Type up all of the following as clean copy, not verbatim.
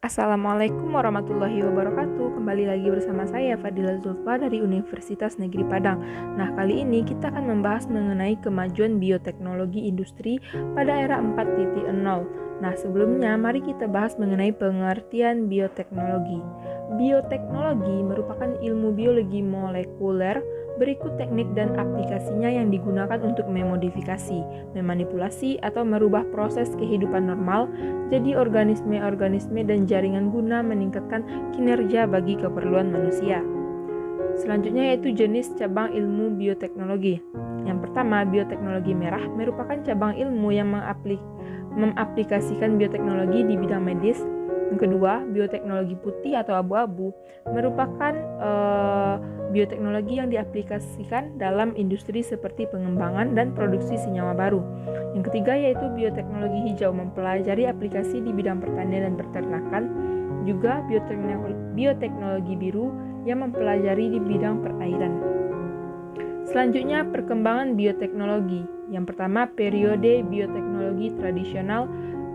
Assalamualaikum warahmatullahi wabarakatuh. Kembali lagi bersama saya Fadila Zulfa dari Universitas Negeri Padang. Nah, kali ini kita akan membahas mengenai kemajuan bioteknologi industri pada era 4.0. Nah, sebelumnya mari kita bahas mengenai pengertian bioteknologi. Bioteknologi merupakan ilmu biologi molekuler. Berikut teknik dan aplikasinya yang digunakan untuk memodifikasi, memanipulasi, atau merubah proses kehidupan normal jadi organisme-organisme dan jaringan guna meningkatkan kinerja bagi keperluan manusia. Selanjutnya yaitu jenis cabang ilmu bioteknologi. Yang pertama, bioteknologi merah merupakan cabang ilmu yang mengaplikasikan bioteknologi di bidang medis. Yang kedua, bioteknologi putih atau abu-abu merupakan bioteknologi yang diaplikasikan dalam industri seperti pengembangan dan produksi senyawa baru. Yang ketiga yaitu bioteknologi hijau, mempelajari aplikasi di bidang pertanian dan peternakan. Juga bioteknologi biru yang mempelajari di bidang perairan. Selanjutnya, perkembangan bioteknologi. Yang pertama, periode bioteknologi tradisional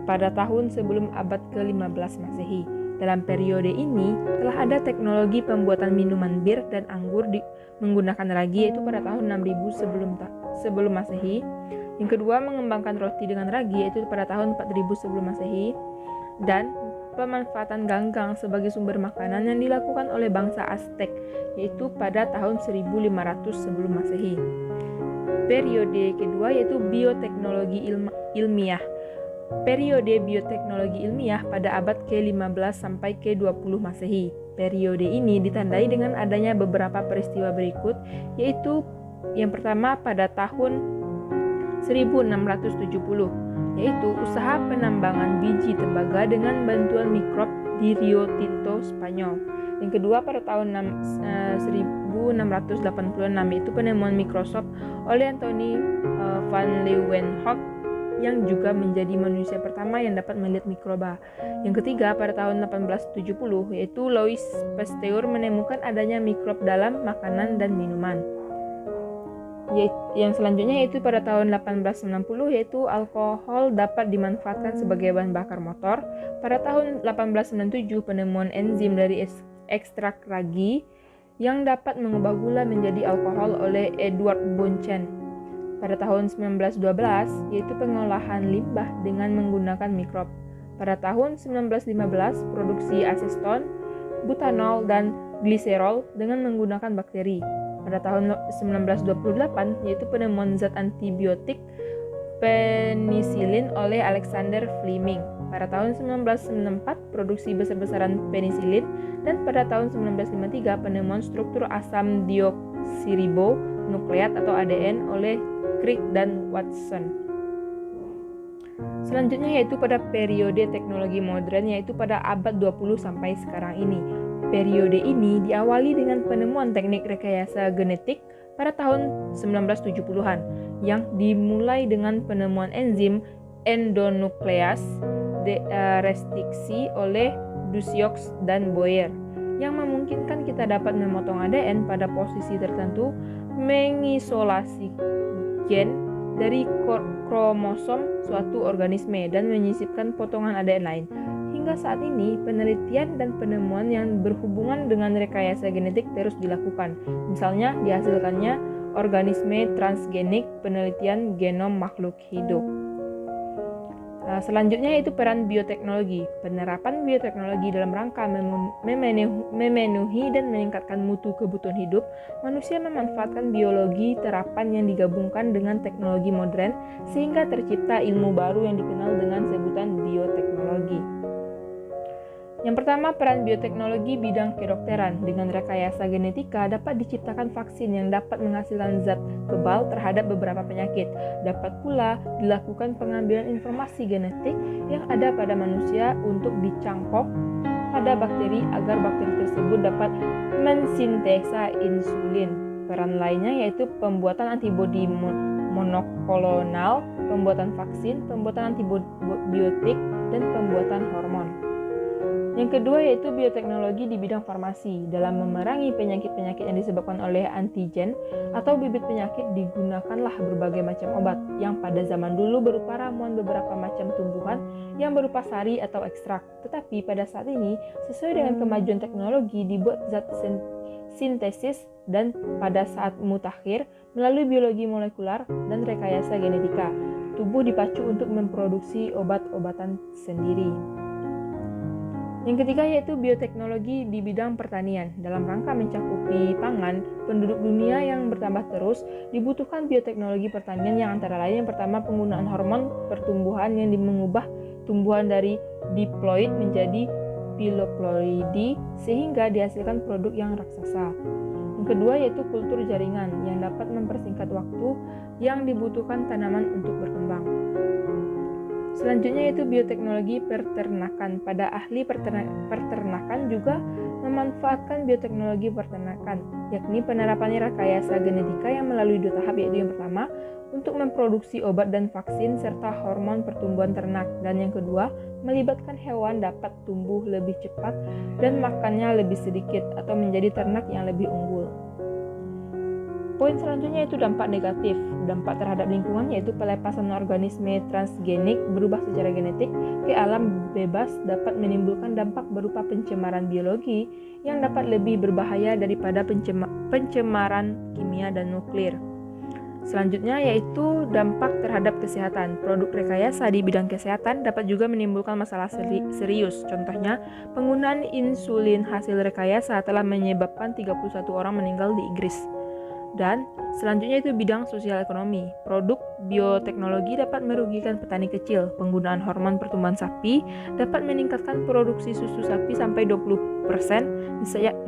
pada tahun sebelum abad ke-15 Masehi. Dalam periode ini, telah ada teknologi pembuatan minuman bir dan anggur menggunakan ragi, yaitu pada tahun 6000 sebelum Masehi. Yang kedua, mengembangkan roti dengan ragi, yaitu pada tahun 4000 sebelum Masehi. Dan pemanfaatan ganggang sebagai sumber makanan yang dilakukan oleh bangsa Aztec, yaitu pada tahun 1500 sebelum Masehi. Periode kedua yaitu bioteknologi ilmiah. Periode bioteknologi ilmiah pada abad ke-15 sampai ke-20 Masehi. Periode ini ditandai dengan adanya beberapa peristiwa berikut, yaitu yang pertama pada tahun 1670, yaitu usaha penambangan biji tembaga dengan bantuan mikrob di Rio Tinto, Spanyol. Yang kedua pada tahun 1686 yaitu penemuan mikroskop oleh Anthony van Leeuwenhoek yang juga menjadi manusia pertama yang dapat melihat mikroba. Yang ketiga pada tahun 1870 yaitu Louis Pasteur menemukan adanya mikrob dalam makanan dan minuman. Yang selanjutnya yaitu pada tahun 1890 yaitu alkohol dapat dimanfaatkan sebagai bahan bakar motor. Pada tahun 1897 penemuan enzim dari ekstrak ragi yang dapat mengubah gula menjadi alkohol oleh Edward Bunsen. Pada tahun 1912 yaitu pengolahan limbah dengan menggunakan mikrob. Pada tahun 1915 produksi aseton, butanol, dan gliserol dengan menggunakan bakteri. Pada tahun 1928 yaitu penemuan zat antibiotik penisilin oleh Alexander Fleming. Pada tahun 1994 produksi besar-besaran penisilin, dan pada tahun 1953 penemuan struktur asam deoksiribonukleat atau ADN oleh Crick dan Watson. Selanjutnya yaitu pada periode teknologi modern, yaitu pada abad 20 sampai sekarang ini. Periode ini diawali dengan penemuan teknik rekayasa genetik pada tahun 1970-an yang dimulai dengan penemuan enzim endonukleas restriksi oleh Dusiox dan Boyer yang memungkinkan kita dapat memotong ADN pada posisi tertentu, mengisolasi gen dari kromosom suatu organisme dan menyisipkan potongan ADN lain. Hingga saat ini, penelitian dan penemuan yang berhubungan dengan rekayasa genetik terus dilakukan. Misalnya, dihasilkannya organisme transgenik, penelitian genom makhluk hidup. Selanjutnya yaitu peran bioteknologi. Penerapan bioteknologi dalam rangka memenuhi dan meningkatkan mutu kebutuhan hidup, manusia memanfaatkan biologi terapan yang digabungkan dengan teknologi modern sehingga tercipta ilmu baru yang dikenal dengan sebutan bioteknologi. Yang pertama, peran bioteknologi bidang kedokteran. Dengan rekayasa genetika dapat diciptakan vaksin yang dapat menghasilkan zat kebal terhadap beberapa penyakit. Dapat pula dilakukan pengambilan informasi genetik yang ada pada manusia untuk dicangkok pada bakteri agar bakteri tersebut dapat mensintesa insulin. Peran lainnya yaitu pembuatan antibodi monoklonal, pembuatan vaksin, pembuatan antibiotik, dan pembuatan hormon. Yang kedua yaitu bioteknologi di bidang farmasi. Dalam memerangi penyakit-penyakit yang disebabkan oleh antigen atau bibit penyakit digunakanlah berbagai macam obat yang pada zaman dulu berupa ramuan beberapa macam tumbuhan yang berupa sari atau ekstrak. Tetapi pada saat ini, sesuai dengan kemajuan teknologi, dibuat zat sintesis dan pada saat mutakhir melalui biologi molekular dan rekayasa genetika. Tubuh dipacu untuk memproduksi obat-obatan sendiri. Yang ketiga yaitu bioteknologi di bidang pertanian. Dalam rangka mencakupi pangan, penduduk dunia yang bertambah terus, dibutuhkan bioteknologi pertanian yang antara lain yang pertama penggunaan hormon pertumbuhan yang mengubah tumbuhan dari diploid menjadi piloploidi sehingga dihasilkan produk yang raksasa. Yang kedua yaitu kultur jaringan yang dapat mempersingkat waktu yang dibutuhkan tanaman untuk berkembang. Selanjutnya yaitu bioteknologi peternakan. Pada ahli peternakan juga memanfaatkan bioteknologi peternakan, yakni penerapan rekayasa genetika yang melalui 2 tahap, yaitu yang pertama untuk memproduksi obat dan vaksin serta hormon pertumbuhan ternak, dan yang kedua melibatkan hewan dapat tumbuh lebih cepat dan makannya lebih sedikit atau menjadi ternak yang lebih unggul. Poin selanjutnya yaitu dampak negatif. Dampak terhadap lingkungan yaitu pelepasan organisme transgenik berubah secara genetik ke alam bebas dapat menimbulkan dampak berupa pencemaran biologi yang dapat lebih berbahaya daripada pencemaran kimia dan nuklir. Selanjutnya yaitu dampak terhadap kesehatan. Produk rekayasa di bidang kesehatan dapat juga menimbulkan masalah serius. Contohnya, penggunaan insulin hasil rekayasa telah menyebabkan 31 orang meninggal di Inggris. Dan selanjutnya itu bidang sosial ekonomi. Produk bioteknologi dapat merugikan petani kecil. Penggunaan hormon pertumbuhan sapi dapat meningkatkan produksi susu sapi sampai 20%,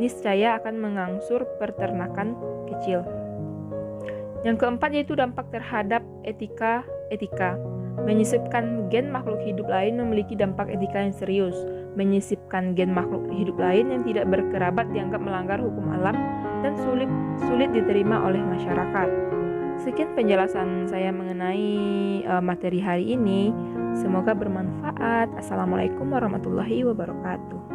niscaya akan mengangsur peternakan kecil. Yang keempat yaitu dampak terhadap etika. Menyisipkan gen makhluk hidup lain memiliki dampak etika yang serius. Menyisipkan gen makhluk hidup lain yang tidak berkerabat dianggap melanggar hukum alam dan sulit diterima oleh masyarakat. Sekian penjelasan saya mengenai materi hari ini. Semoga bermanfaat. Assalamualaikum warahmatullahi wabarakatuh.